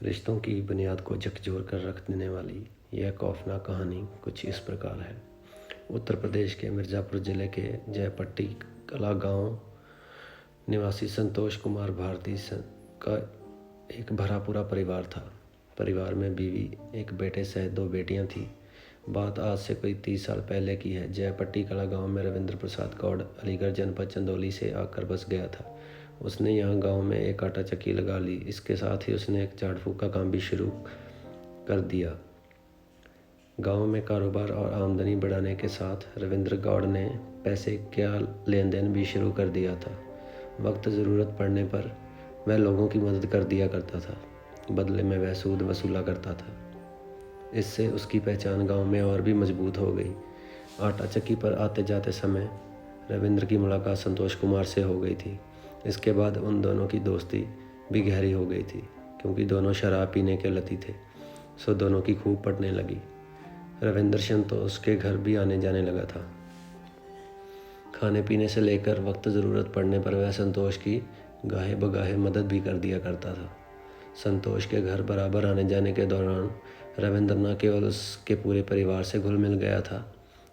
रिश्तों की बुनियाद को झकझोर कर रख देने वाली यह खौफनाक कहानी कुछ इस प्रकार है। उत्तर प्रदेश के मिर्ज़ापुर ज़िले के जयपट्टी कला गांव निवासी संतोष कुमार भारती का एक भरा पूरा परिवार था। परिवार में बीवी, एक बेटे सहित 2 बेटियां थीं। बात आज से कोई 30 साल पहले की है। जयपट्टी कला गांव में रविंद्र प्रसाद गौड़ अलीगढ़ जनपद चंदौली से आकर बस गया था। उसने यहाँ गांव में एक आटा चक्की लगा ली। इसके साथ ही उसने एक झाड़ फूँक का काम भी शुरू कर दिया। गांव में कारोबार और आमदनी बढ़ाने के साथ रविंद्र गौड़ ने पैसे का लेन देन भी शुरू कर दिया था। वक्त ज़रूरत पड़ने पर वह लोगों की मदद कर दिया करता था। बदले में वह सूद वसूला करता था। इससे उसकी पहचान गांव में और भी मजबूत हो गई। आटा चक्की पर आते जाते समय रविंद्र की मुलाकात संतोष कुमार से हो गई थी। इसके बाद उन दोनों की दोस्ती भी गहरी हो गई थी, क्योंकि दोनों शराब पीने के लती थे, सो दोनों की खूब पटने लगी। रविंद्र संतोष के घर भी आने जाने लगा था। खाने पीने से लेकर वक्त ज़रूरत पड़ने पर वह संतोष की गाहे बगाहे मदद भी कर दिया करता था। संतोष के घर बराबर आने जाने के दौरान रविंद्र न केवल उसके पूरे परिवार से घुल मिल गया था,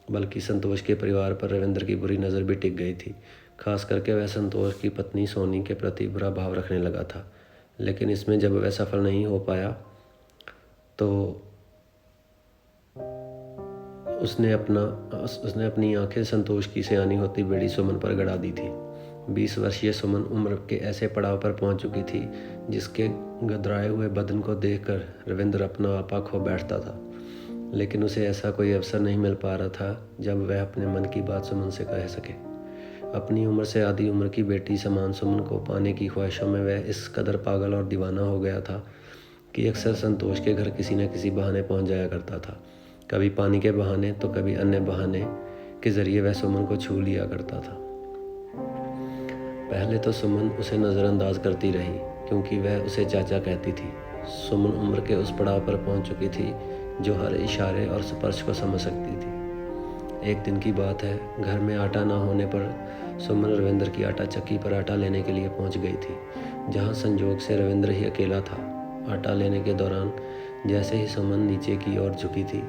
बल्कि संतोष के परिवार पर रविंद्र की बुरी नज़र भी टिक गई थी। खास करके वह संतोष की पत्नी सोनी के प्रति बुरा भाव रखने लगा था। लेकिन इसमें जब वह सफल नहीं हो पाया तो उसने अपनी आंखें संतोष की सयानी होती बेटी सुमन पर गड़ा दी थी। 20 वर्षीय सुमन उम्र के ऐसे पड़ाव पर पहुंच चुकी थी जिसके गदराए हुए बदन को देखकर रविंद्र अपना आपा खो बैठता था। लेकिन उसे ऐसा कोई अवसर नहीं मिल पा रहा था जब वह अपने मन की बात सुमन से कह सके। अपनी उम्र से आधी उम्र की बेटी समान सुमन को पाने की ख्वाहिशों में वह इस कदर पागल और दीवाना हो गया था कि अक्सर संतोष के घर किसी न किसी बहाने पहुंच जाया करता था। कभी पानी के बहाने तो कभी अन्य बहाने के जरिए वह सुमन को छू लिया करता था। पहले तो सुमन उसे नज़रअंदाज करती रही, क्योंकि वह उसे चाचा कहती थी। सुमन उम्र के उस पड़ाव पर पहुंच चुकी थी जो हर इशारे और स्पर्श को समझ सकती थी। एक दिन की बात है, घर में आटा ना होने पर सुमन रविंद्र की आटा चक्की पर आटा लेने के लिए पहुंच गई थी, जहां संजोग से रविंद्र ही अकेला था। आटा लेने के दौरान जैसे ही सुमन नीचे की ओर झुकी थी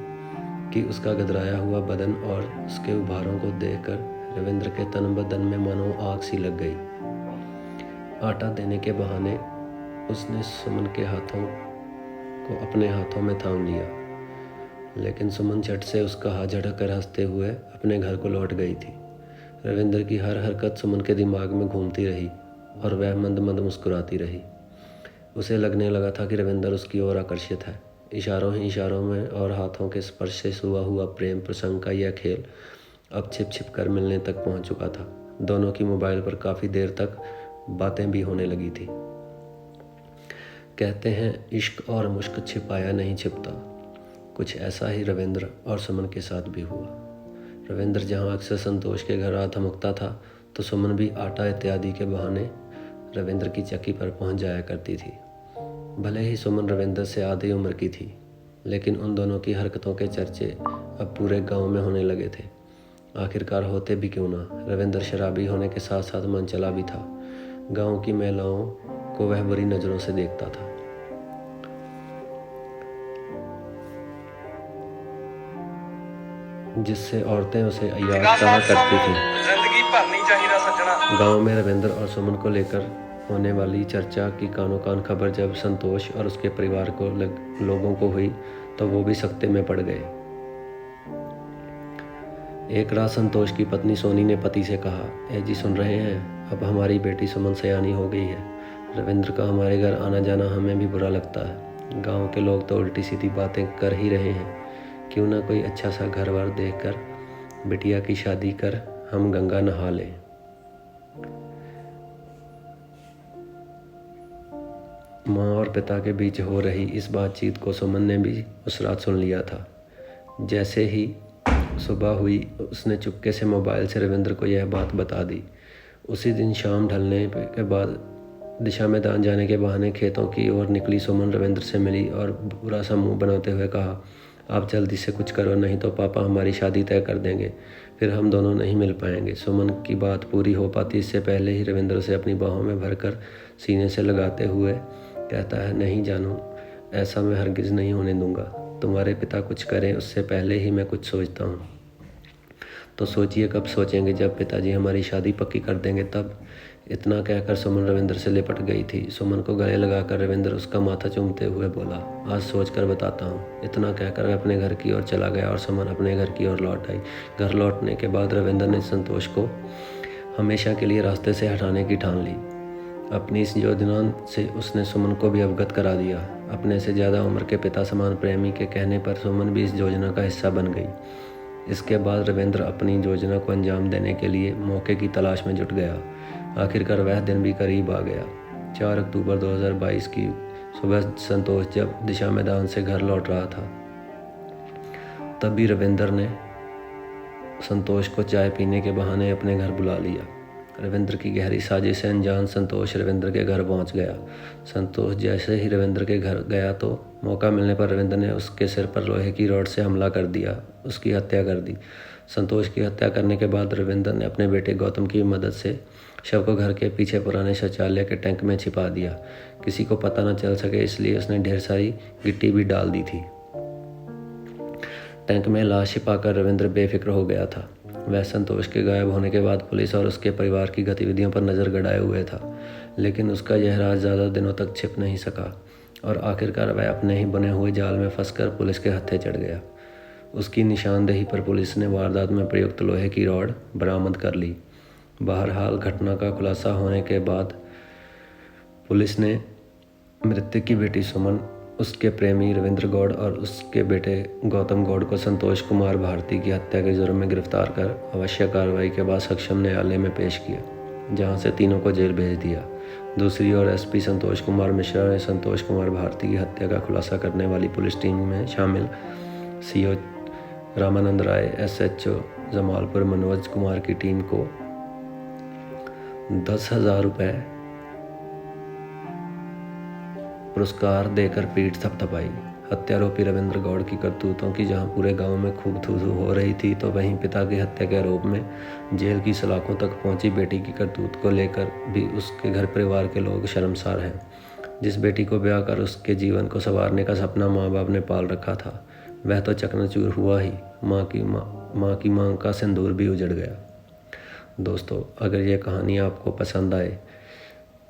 कि उसका गदराया हुआ बदन और उसके उभारों को देखकर रविंद्र के तन बदन में मानो आग सी लग गई। आटा देने के बहाने उसने सुमन के हाथों को अपने हाथों में थाम लिया, लेकिन सुमन झट से उसका हाथ झटक कर हंसते हुए अपने घर को लौट गई थी। रविंद्र की हर हरकत सुमन के दिमाग में घूमती रही और वह मंद मंद मुस्कुराती रही। उसे लगने लगा था कि रविंद्र उसकी ओर आकर्षित है। इशारों ही इशारों में और हाथों के स्पर्श से हुआ हुआ प्रेम प्रसंग का यह खेल अब छिप छिप कर मिलने तक पहुंच चुका था। दोनों की मोबाइल पर काफ़ी देर तक बातें भी होने लगी थी। कहते हैं इश्क और मुश्क छिपाया नहीं छिपता। कुछ ऐसा ही रविंद्र और सुमन के साथ भी हुआ। रविंद्र जहां अक्सर संतोष के घर आ धमकता था, तो सुमन भी आटा इत्यादि के बहाने रविंद्र की चक्की पर पहुंच जाया करती थी। भले ही सुमन रविंद्र से आधी उम्र की थी, लेकिन उन दोनों की हरकतों के चर्चे अब पूरे गांव में होने लगे थे। आखिरकार होते भी क्यों ना, रविंद्र शराबी होने के साथ साथ मनचला भी था। गांव की महिलाओं को वह बुरी नज़रों से देखता था। जिससे औरतें उसे अय्याश कहा करती थीं। गांव में रविंद्र और सुमन को लेकर होने वाली चर्चा की कानों कान खबर जब संतोष और उसके परिवार को लोगों को हुई, तो वो भी सकते में पड़ गए। एक रात संतोष की पत्नी सोनी ने पति से कहा, ए जी सुन रहे हैं, अब हमारी बेटी सुमन सयानी हो गई है। रविंद्र का हमारे घर आना जाना हमें भी बुरा लगता है। गांव के लोग तो उल्टी सीधी बातें कर ही रहे हैं। क्यों ना कोई अच्छा सा घर बार देखकर बिटिया की शादी कर हम गंगा नहा लें। माँ और पिता के बीच हो रही इस बातचीत को सुमन ने भी उस रात सुन लिया था। जैसे ही सुबह हुई, उसने चुपके से मोबाइल से रविंद्र को यह बात बता दी। उसी दिन शाम ढलने के बाद दिशा मैदान जाने के बहाने खेतों की ओर निकली सुमन रविंद्र से मिली और बुरा सा मुंह बनाते हुए कहा, आप जल्दी से कुछ करो, नहीं तो पापा हमारी शादी तय कर देंगे, फिर हम दोनों नहीं मिल पाएंगे। सुमन की बात पूरी हो पाती इससे पहले ही रविंद्र से अपनी बाहों में भरकर सीने से लगाते हुए कहता है, नहीं जानू, ऐसा मैं हरगिज़ नहीं होने दूंगा। तुम्हारे पिता कुछ करें उससे पहले ही मैं कुछ सोचता हूँ। तो सोचिए कब सोचेंगे, जब पिताजी हमारी शादी पक्की कर देंगे तब। इतना कहकर सुमन रविंद्र से लिपट गई थी। सुमन को गले लगाकर रविंद्र उसका माथा चूमते हुए बोला, आज सोच कर बताता हूँ। इतना कहकर वह अपने घर की ओर चला गया और सुमन अपने घर की ओर लौट आई। घर लौटने के बाद रविंद्र ने संतोष को हमेशा के लिए रास्ते से हटाने की ठान ली। अपनी इस योजना से उसने सुमन को भी अवगत करा दिया। अपने से ज़्यादा उम्र के पिता समान प्रेमी के कहने पर सुमन भी इस योजना का हिस्सा बन गई। इसके बाद रविंद्र अपनी योजना को अंजाम देने के लिए मौके की तलाश में जुट गया। आखिरकार वह दिन भी करीब आ गया। 4 अक्टूबर 2022 की सुबह संतोष जब दिशा मैदान से घर लौट रहा था, तभी रविंद्र ने संतोष को चाय पीने के बहाने अपने घर बुला लिया। रविंद्र की गहरी साजिश से अनजान संतोष रविंद्र के घर पहुंच गया। संतोष जैसे ही रविंद्र के घर गया तो मौका मिलने पर रविंद्र ने उसके सिर पर लोहे की रॉड से हमला कर दिया, उसकी हत्या कर दी। संतोष की हत्या करने के बाद रविंद्र ने अपने बेटे गौतम की मदद से शव को घर के पीछे पुराने शौचालय के टैंक में छिपा दिया। किसी को पता न चल सके इसलिए उसने ढेर सारी गिट्टी भी डाल दी थी। टैंक में लाश छिपाकर रविंद्र बेफिक्र हो गया था। वह संतोष के गायब होने के बाद पुलिस और उसके परिवार की गतिविधियों पर नज़र गड़ाए हुए था, लेकिन उसका यह राज ज़्यादा दिनों तक छिप नहीं सका और आखिरकार वह अपने ही बने हुए जाल में फंसकर पुलिस के हत्थे चढ़ गया। उसकी निशानदेही पर पुलिस ने वारदात में प्रयुक्त लोहे की रॉड बरामद कर ली। बहरहाल घटना का खुलासा होने के बाद पुलिस ने मृतक की बेटी सुमन, उसके प्रेमी रविंद्र गौड़ और उसके बेटे गौतम गौड़ को संतोष कुमार भारती की हत्या के जुर्म में गिरफ्तार कर आवश्यक कार्रवाई के बाद सक्षम न्यायालय में पेश किया, जहां से तीनों को जेल भेज दिया। दूसरी ओर एसपी संतोष कुमार मिश्रा ने संतोष कुमार भारती की हत्या का खुलासा करने वाली पुलिस टीम में शामिल सीओ रामानंद राय, एसएचओ जमालपुर मनोज कुमार की टीम को 10,000 रुपये पुरस्कार देकर पीठ थपथपाई। हत्यारोपी रविंद्र गौड़ की करतूतों की जहां पूरे गांव में खूब थू-थू हो रही थी, तो वहीं पिता की हत्या के आरोप में जेल की सलाखों तक पहुंची बेटी की करतूत को लेकर भी उसके घर परिवार के लोग शर्मसार हैं। जिस बेटी को ब्याह कर उसके जीवन को संवारने का सपना माँ बाप ने पाल रखा था, वह तो चकनाचूर हुआ ही, माँ की मांग का सिंदूर भी उजड़ गया। दोस्तों, अगर ये कहानी आपको पसंद आए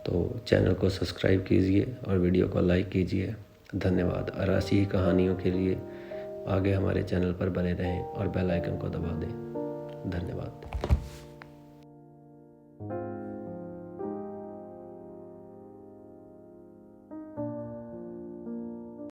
तो चैनल को सब्सक्राइब कीजिए और वीडियो को लाइक कीजिए। धन्यवाद। और ऐसी ही कहानियों के लिए आगे हमारे चैनल पर बने रहें और बेल आइकन को दबा दें। धन्यवाद।